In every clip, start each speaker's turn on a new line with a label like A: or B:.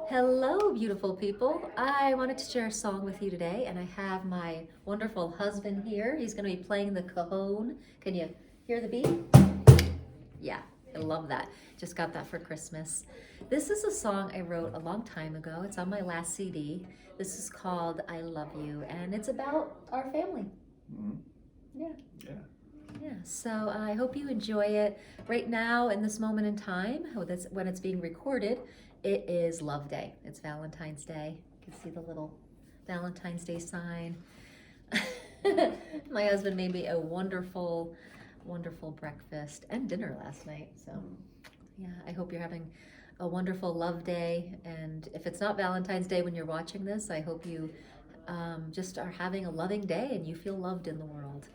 A: Hello, beautiful people. I wanted to share a song with you today, and I have my wonderful husband here. He's going to be playing the cajon. Can you hear the beat? Yeah, I love that. Just got that for Christmas. This is a song I wrote a long time ago. It's on my last CD. This is called I Love You, and it's about our family.
B: Mm-hmm.
A: Yeah.
B: Yeah.
A: Yeah, so I hope you enjoy it. Right now, in this moment in time, when it's being recorded, it is Love Day. It's Valentine's Day. You can see the little Valentine's Day sign. My husband made me a wonderful, wonderful breakfast and dinner last night. So, yeah, I hope you're having a wonderful Love Day. And if it's not Valentine's Day when you're watching this, I hope you just are having a loving day and you feel loved in the world.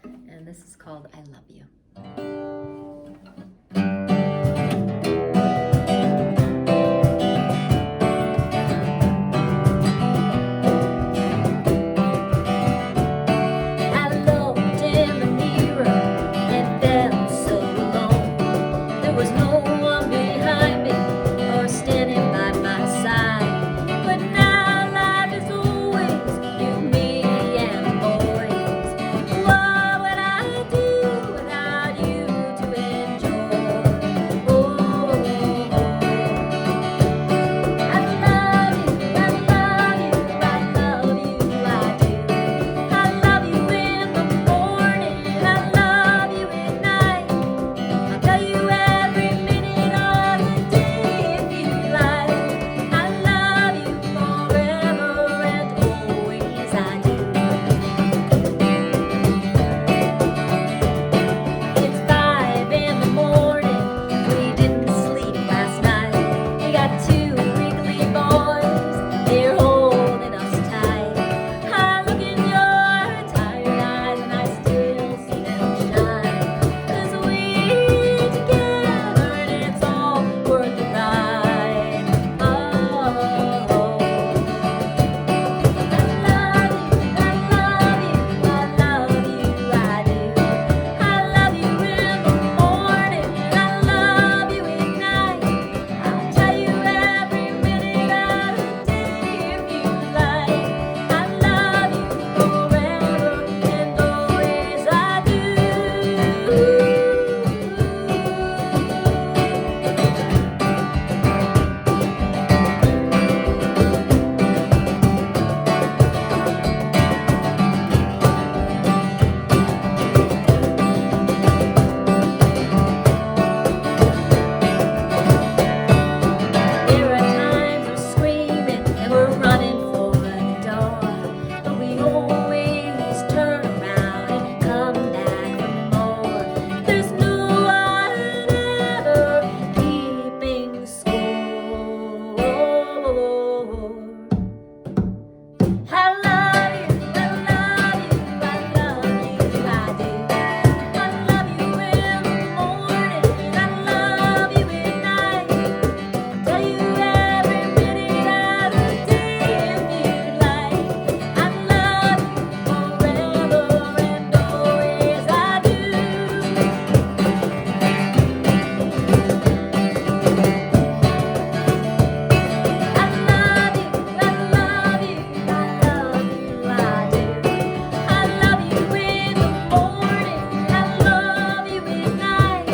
A: And this is called I Love You. I looked in the mirror and felt so alone. There was no one behind me or standing by my side. But now life is always you, me, and boys. What would I do without you to enjoy? Oh, I love you, I love you, I love you, I do. I love you in the morning, I love you at night. I'll tell you every minute of the day if you like. I love you forever and always, I do. It's 5 in the morning, we didn't sleep last night. We got two wriggly boys, they're holding us tight. I look in your tired eyes and I still see them shine. 'Cause we're together and it's all worth the ride. Oh, I love you, I love you, I do. I love you in the morning and I love you at night. I'll tell you every minute of the day if you like. I love you forever and always, I do. There are times we're screaming and we're running for the door, but we always turn around and come back for more. There's no one ever keeping score. I love you, I love you, I love you, I do. I love you in the morning, I love you at night. Tell you every minute of the day if you like. I love you forever and always, I do. I love you, I love you, I love you, I do. I love you in the morning, I love you at night.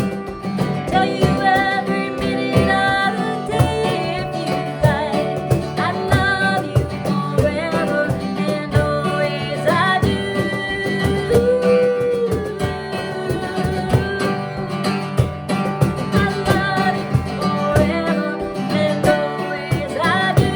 A: Tell you every minute of the day if you like. I love you forever and always, I do. I love you forever and always, I do.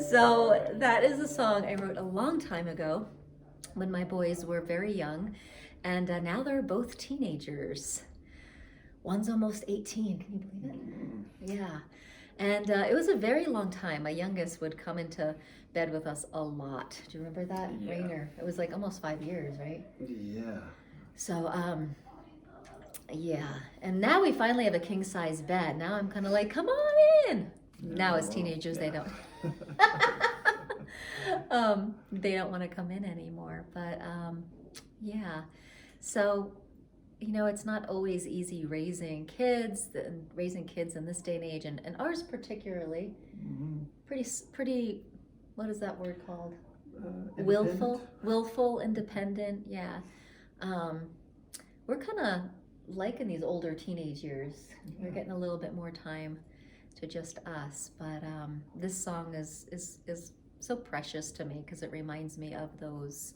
A: So that is a song I wrote a long time ago when my boys were very young, and now they're both teenagers. One's almost 18. Can you believe it? Yeah. And it was a very long time. My youngest would come into bed with us a lot. Do you remember that,
B: Yeah.
A: Rainer? It was like almost 5 years, right?
B: Yeah.
A: So, yeah. And now we finally have a king size bed. Now I'm kind of like, come on in. Now as
B: well,
A: teenagers,
B: yeah.
A: they don't want to come in anymore. But yeah, so it's not always easy raising kids in this day and age, and ours particularly.
B: Mhm.
A: Pretty. What is that word called?
B: Independent.
A: Willful, independent. Yeah. Um, we're kind of like in these older teenage years. We're
B: Yeah.
A: getting a little bit more time to just us. But this song is so precious to me because it reminds me of those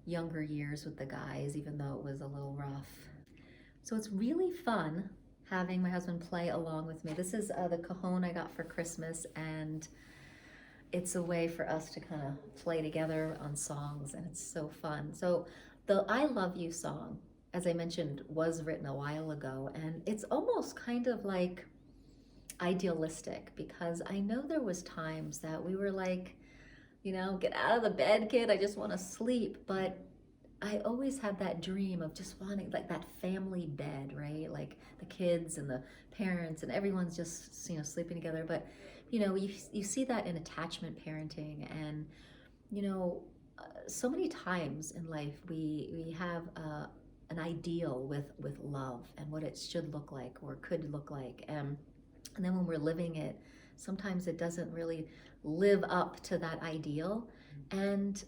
A: younger years with the guys, even though it was a little rough. So it's really fun having my husband play along with me. This is the cajon I got for Christmas, and it's a way for us to kind of play together on songs, and it's so fun. So the I Love You song, as I mentioned, was written a while ago, and it's almost kind of like idealistic because I know there was times that we were like, get out of the bed, kid, I just want to sleep. But I always had that dream of just wanting like that family bed, right? Like the kids and the parents and everyone's just sleeping together. But you see that in attachment parenting, and so many times in life we have an ideal with love and what it should look like or could look like, and then when we're living it, sometimes it doesn't really live up to that ideal. And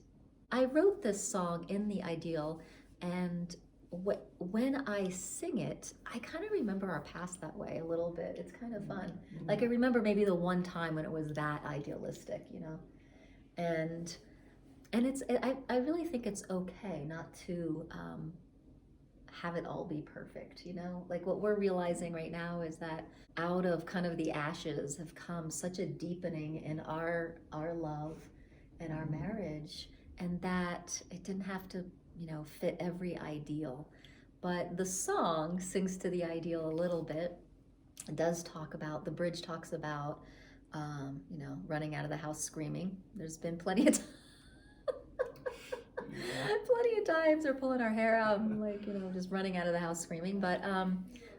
A: I wrote this song in the ideal, and when I sing it, I kind of remember our past that way a little bit. It's kind of fun. Like I remember maybe the one time when it was that idealistic, and I really think it's okay not to have it all be perfect. Like what we're realizing right now is that out of kind of the ashes have come such a deepening in our love and our marriage, and that it didn't have to fit every ideal. But the song sings to the ideal a little bit. It does talk about, the bridge talks about running out of the house screaming. There's been plenty of plenty of times we're pulling our hair out and like just running out of the house screaming. But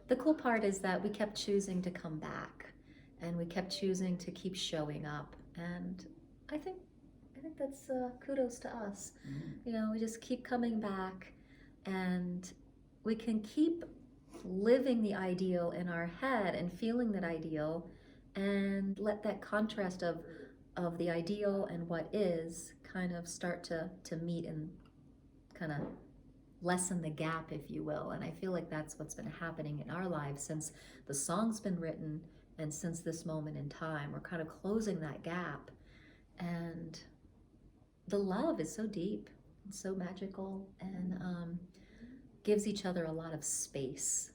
A: the cool part is that we kept choosing to come back, and we kept choosing to keep showing up. And I think that's kudos to us. We just keep coming back, and we can keep living the ideal in our head and feeling that ideal, and let that contrast of the ideal and what is kind of start to meet and kind of lessen the gap, if you will. And I feel like that's what's been happening in our lives since the song's been written, and since this moment in time we're kind of closing that gap. And the love is so deep and so magical, and gives each other a lot of space.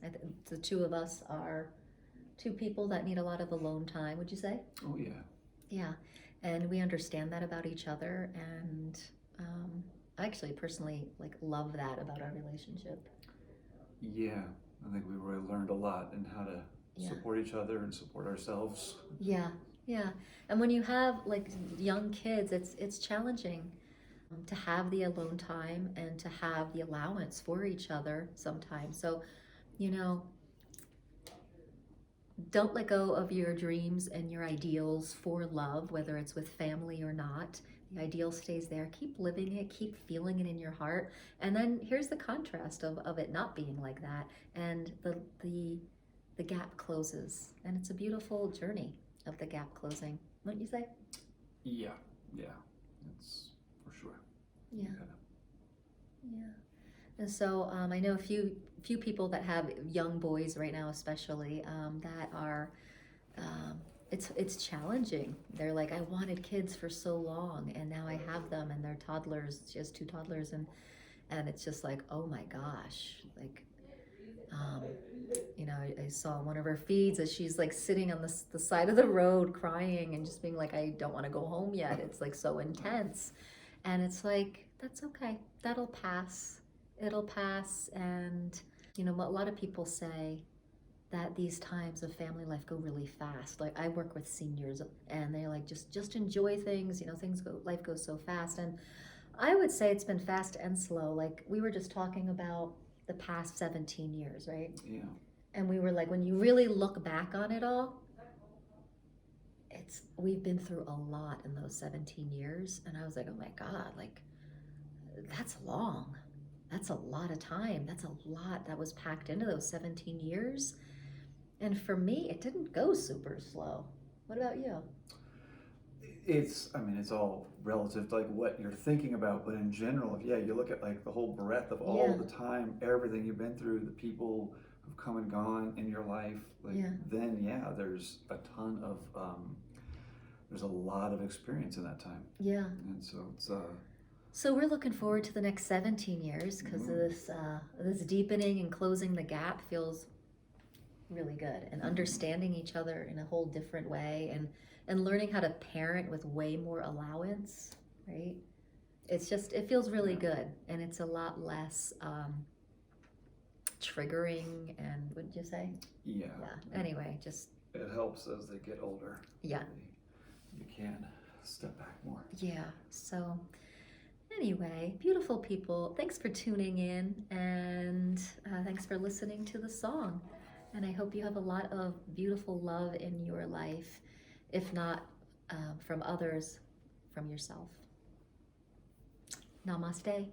A: The two of us are two people that need a lot of alone time, would you say?
B: Oh yeah.
A: Yeah, and we understand that about each other, and I actually personally like love that about our relationship.
B: Yeah, I think we really learned a lot in how to support each other and support ourselves.
A: Yeah, yeah. And when you have like young kids, it's challenging to have the alone time and to have the allowance for each other sometimes. So, you know, don't let go of your dreams and your ideals for love, whether it's with family or not. The ideal stays there. Keep living it, keep feeling it in your heart. And then here's the contrast of it not being like that. And the gap closes. And it's a beautiful journey of the gap closing, wouldn't you say?
B: Yeah, it's for sure.
A: Yeah. Yeah. And so I know a few people that have young boys right now, especially that are. It's challenging. They're like, I wanted kids for so long, and now I have them, and they're toddlers. She has two toddlers, and it's just like, oh my gosh, like. I saw one of her feeds as she's like sitting on the side of the road crying and just being like, I don't want to go home yet. It's like so intense. And it's like, that's okay. That'll pass. It'll pass. And, a lot of people say that these times of family life go really fast. Like I work with seniors, and they're like, just enjoy things. Life goes so fast. And I would say it's been fast and slow. Like we were just talking about the past 17 years, right?
B: Yeah.
A: And we were like, when you really look back on it all,
C: we've been through a lot in those 17 years. And I was like, oh my God, like, that's long. That's a lot of time. That's a lot that was packed into those 17 years. And for me, it didn't go super slow. What about you?
B: I mean, it's all relative to like what you're thinking about, but in general, if you look at like the whole breadth of all
C: Yeah.
B: the time, everything you've been through, the people who've come and gone in your life, like
C: Yeah.
B: then there's a ton of there's a lot of experience in that time,
C: Yeah.
B: and so it's
C: So we're looking forward to the next 17 years because this deepening and closing the gap feels really good, and understanding each other in a whole different way, and learning how to parent with way more allowance, right? It feels really good, and it's a lot less triggering, and wouldn't you say?
B: yeah.
C: Anyway, just
B: It helps as they get older.
C: Yeah.
B: You can step back more.
C: yeah. So anyway, beautiful people, thanks for tuning in, and thanks for listening to the song. And I hope you have a lot of beautiful love in your life, if not from others, from yourself. Namaste.